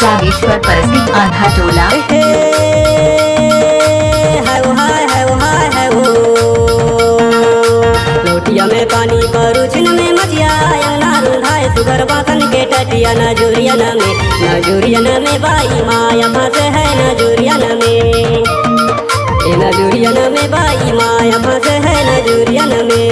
जागेश्वर परसी आंधा टोला। लोटिया में पानी पर उछन में मचिया रूंधाए सुगर बासन के टटिया नजूरियन में बाई माया फंस है नजूरियन में बाई माया फंस है नजूरियन में।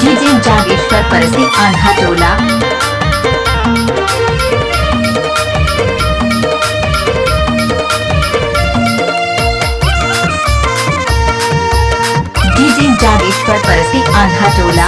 डीजे जागेश्वर परसी आंधा टोला। डीजे जागेश्वर परसी आंधा टोला।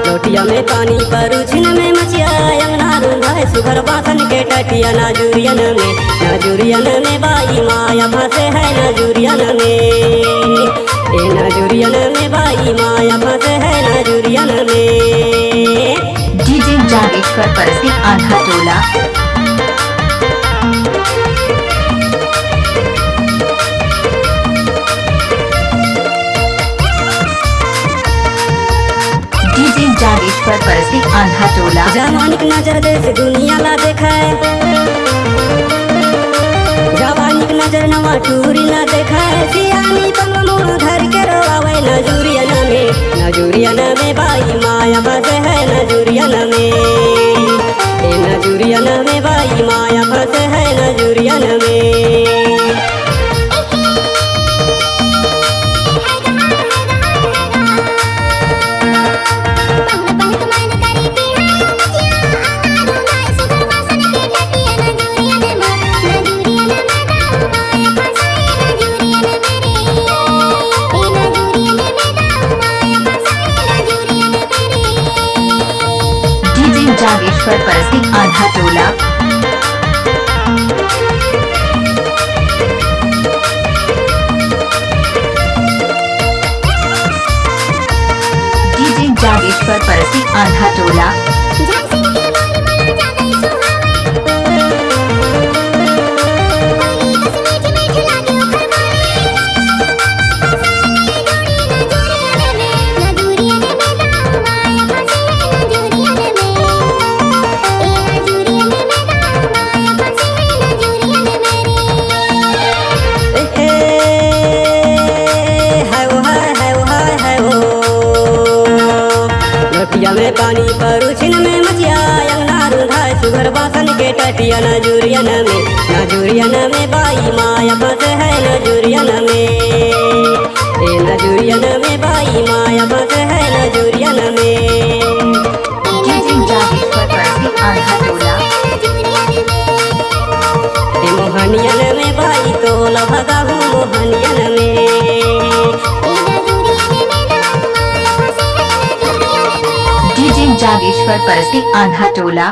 लोटिया में पानी पर उछन में मचिया अंगना रूंधाए सुगर बासन के टटिया नजूरियन में बाई माया फंसे है नजूरियन में बाई माया फंसे है नजूरियन में। डीजे जागेश्वर परसी आंधा टोला। डीजे जागेश्वर परसी आंधा टोला। जवानिक नजर देश दुनिया ला देखाए, जवानिक नजर नवा टूरी ना देखाए, सियानी पंग मोड़ धर के रोवावे नजूरियन में बाई माया फंसे है नजूरियन में बाई माया फंसे है नजूरियन में। डीजे जागेश्वर परसी आंधा टोला। डीजे जागेश्वर परसी आंधा टोला। लोटिया में पानी पर उछन में मचिया अंगना रूंधाए सुगर बासन के टटिया नजूरियन में बाई माया फंस है नजूरियन में बाई माया फंस है नजूरियन में। डीजे जागेश्वर परसी आंधा टोला। मोहनियन में बाई तोला भगा हूँ मोहनियन में। डीजे जागेश्वर परसी आंधा टोला।